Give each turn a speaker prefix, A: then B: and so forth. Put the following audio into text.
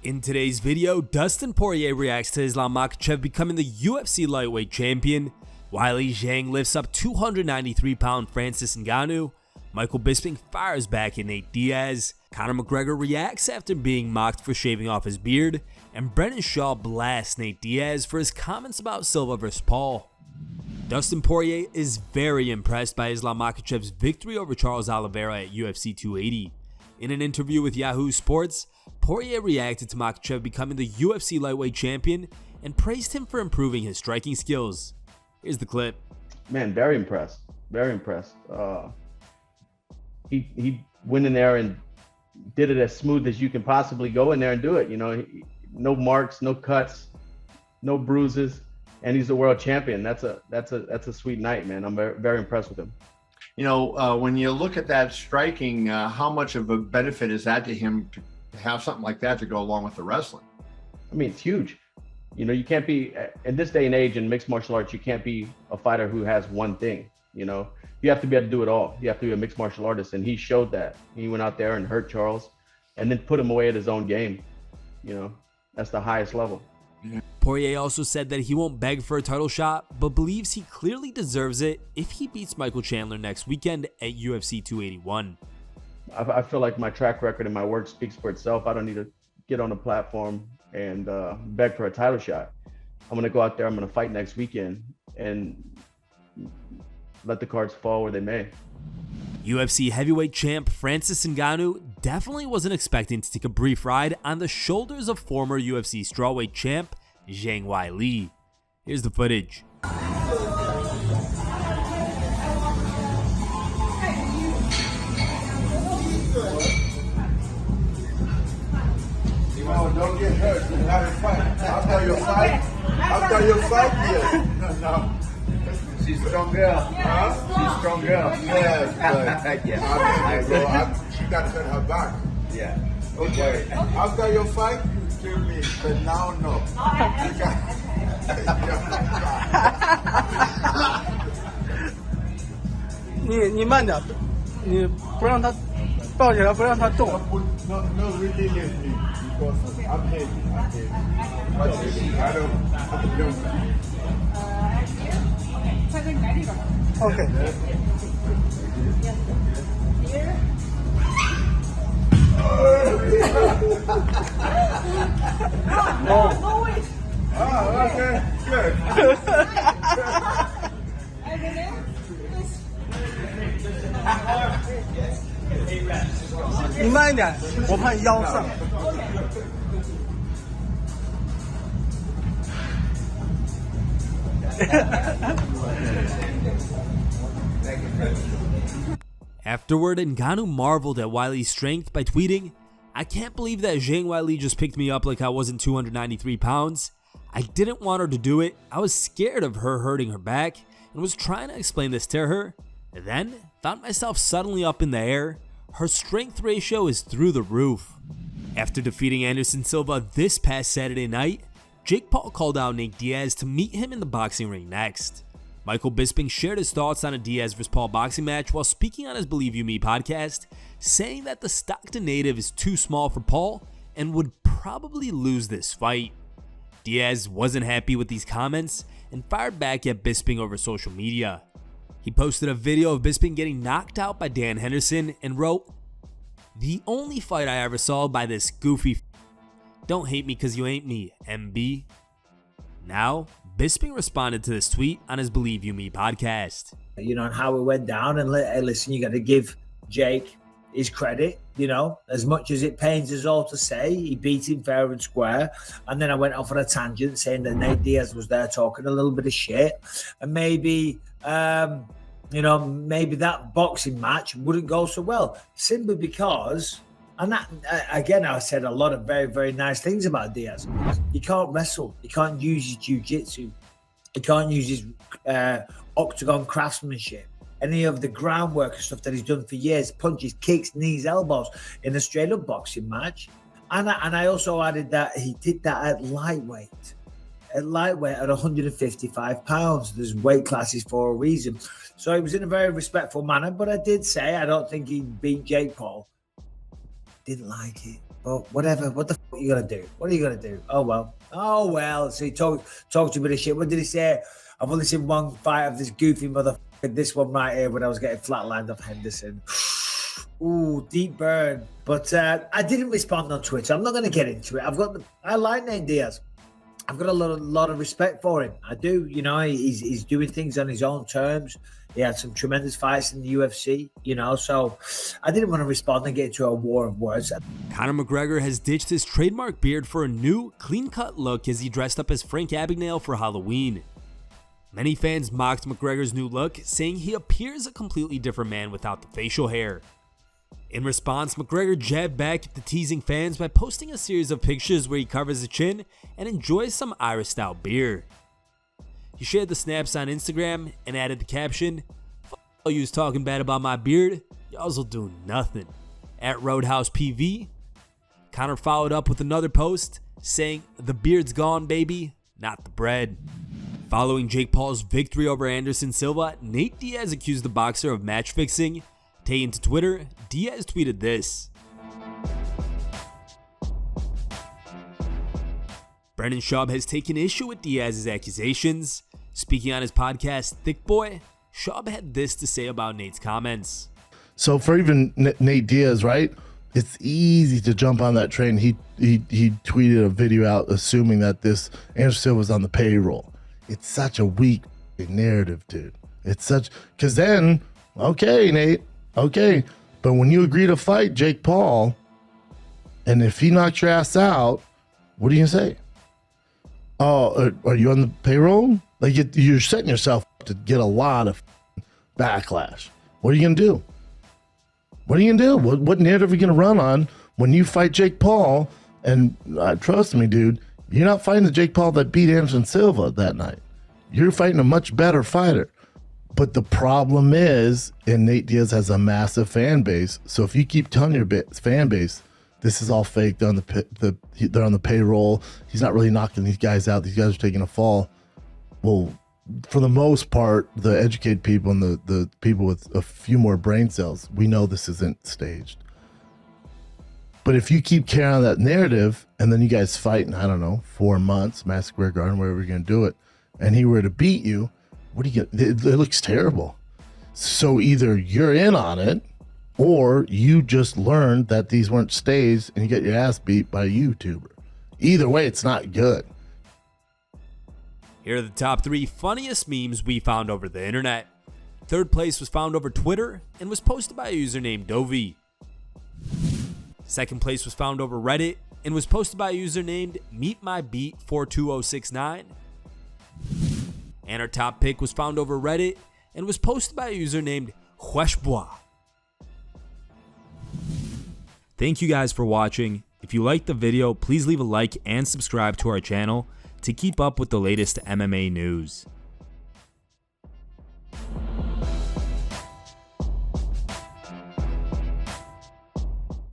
A: In today's video, Dustin Poirier reacts to Islam Makhachev becoming the UFC lightweight champion, Weili Zhang lifts up 293-pound Francis Ngannou, Michael Bisping fires back at Nate Diaz, Conor McGregor reacts after being mocked for shaving off his beard, and Brennan Schaub blasts Nate Diaz for his comments about Silva vs. Paull. Dustin Poirier is very impressed by Islam Makhachev's victory over Charles Oliveira at UFC 280. In an interview with Yahoo Sports, Poirier reacted to Makhachev becoming the UFC lightweight champion and praised him for improving his striking skills. Here's the clip.
B: Man, very impressed. Very impressed. He went in there and did it as smooth as you can possibly go in there and do it. You know, no marks, no cuts, no bruises, and he's the world champion. That's a sweet night, man. I'm very impressed with him.
C: You know, when you look at that striking, how much of a benefit is that to him to have something like that to go along with the wrestling?
B: I mean, it's huge. You know, you can't be, in this day and age in mixed martial arts, you can't be a fighter who has one thing. You know, you have to be able to do it all. You have to be a mixed martial artist, and he showed that. He went out there and hurt Charles and then put him away at his own game. You know, that's the highest level.
A: Poirier also said that he won't beg for a title shot, but believes he clearly deserves it if he beats Michael Chandler next weekend at UFC 281.
B: I feel like my track record and my work speaks for itself. I don't need to get on a platform and beg for a title shot. I'm going to go out there, I'm going to fight next weekend and let the cards fall where they may.
A: UFC heavyweight champ Francis Ngannou definitely wasn't expecting to take a brief ride on the shoulders of former UFC strawweight champ Zhang Weili. Here's the footage.
D: No, don't get hurt. You gotta fight. After your fight, yeah. No. She's a strong girl. Huh? She's a strong girl. Yes, but yeah. She got to hurt her back. Yeah. Okay. After your fight, you kill me. But now, no.
E: 你慢点，你不让他抱起来，不让他动。
D: No, really leave me because I'm heavy. But I don't.
E: Okay.
D: No way. Oh, okay, good.
E: 你慢一点，我怕你腰上。
A: Afterward, Ngannou marveled at Weili's strength by tweeting, "I can't believe that Zhang Weili just picked me up like I wasn't 293 pounds. I didn't want her to do it. I was scared of her hurting her back and was trying to explain this to her. Then, found myself suddenly up in the air. Her strength ratio is through the roof." After defeating Anderson Silva this past Saturday night, Jake Paul called out Nate Diaz to meet him in the boxing ring next. Michael Bisping shared his thoughts on a Diaz vs. Paul boxing match while speaking on his Believe You Me podcast, saying that the Stockton native is too small for Paul and would probably lose this fight. Diaz wasn't happy with these comments and fired back at Bisping over social media. He posted a video of Bisping getting knocked out by Dan Henderson and wrote, "The only fight I ever saw by this goofy don't hate me cause you ain't me, MB." Now, Bisping responded to this tweet on his Believe You Me podcast.
F: You know, and how it went down, and hey, listen, you got to give Jake his credit, you know, as much as it pains us all to say, he beat him fair and square. And then I went off on a tangent saying that Nate Diaz was there talking a little bit of shit, and maybe, you know, maybe that boxing match wouldn't go so well, simply because, and that, again, I said a lot of very, very nice things about Diaz. He can't wrestle. He can't use his jiu-jitsu. He can't use his octagon craftsmanship. Any of the groundwork and stuff that he's done for years, punches, kicks, knees, elbows in a straight-up boxing match. And I also added that he did that at lightweight. At 155 pounds. There's weight classes for a reason. So it was in a very respectful manner, but I did say I don't think he beat Jake Paul. didn't like it. But whatever, what the f are you gonna do? What are you gonna do? Oh well. So he talked a bit of shit. What did he say? I've only seen one fight of this goofy motherfucker. This one right here when I was getting flatlined off Henderson. Ooh, deep burn. But I didn't respond on Twitter. I'm not gonna get into it. I like Nate Diaz. I've got a lot of respect for him. I do. You know, he's doing things on his own terms. He had some tremendous fights in the UFC, you know, so I didn't want to respond and get into a war of words.
A: Conor McGregor has ditched his trademark beard for a new, clean-cut look as he dressed up as Frank Abagnale for Halloween. Many fans mocked McGregor's new look, saying he appears a completely different man without the facial hair. In response, McGregor jabbed back at the teasing fans by posting a series of pictures where he covers his chin and enjoys some Irish-style beer. He shared the snaps on Instagram and added the caption, "F all yous talking bad about my beard, y'all's will do nothing." At Roadhouse PV, Conor followed up with another post saying, "The beard's gone, baby, not the bread." Following Jake Paul's victory over Anderson Silva, Nate Diaz accused the boxer of match fixing. Taken to Twitter, Diaz tweeted this. Brendan Schaub has taken issue with Diaz's accusations. Speaking on his podcast, Thick Boy, Schaub had this to say about Nate's comments.
G: So for even Nate Diaz, right? It's easy to jump on that train. He tweeted a video out assuming that this Anderson Silva was on the payroll. It's such a weak narrative, dude. It's such, because then, okay, Nate, okay. But when you agree to fight Jake Paul, and if he knocks your ass out, what are you gonna say? Oh, are you on the payroll? Like you're setting yourself up to get a lot of backlash. What are you gonna do? What are you gonna do? What narrative are you gonna run on when you fight Jake Paul? And trust me, dude, you're not fighting the Jake Paul that beat Anderson Silva that night. You're fighting a much better fighter. But the problem is, and Nate Diaz has a massive fan base. So if you keep telling your fan base, this is all fake, they're on the payroll, he's not really knocking these guys out, these guys are taking a fall. Well, for the most part, the educated people and the people with a few more brain cells, we know this isn't staged. But if you keep carrying on that narrative, and then you guys fight in, I don't know, 4 months, Madison Square Garden, wherever you're going to do it, and he were to beat you, what do you get? It looks terrible. So either you're in on it, or you just learned that these weren't stays and you get your ass beat by a YouTuber. Either way, it's not good.
A: Here are the top 3 funniest memes we found over the internet. Third place was found over Twitter and was posted by a user named Dovi. Second place was found over Reddit and was posted by a user named MeetMyBeat42069. And our top pick was found over Reddit and was posted by a user named Hueshbois. Thank you guys for watching. If you liked the video, please leave a like and subscribe to our channel to keep up with the latest MMA news.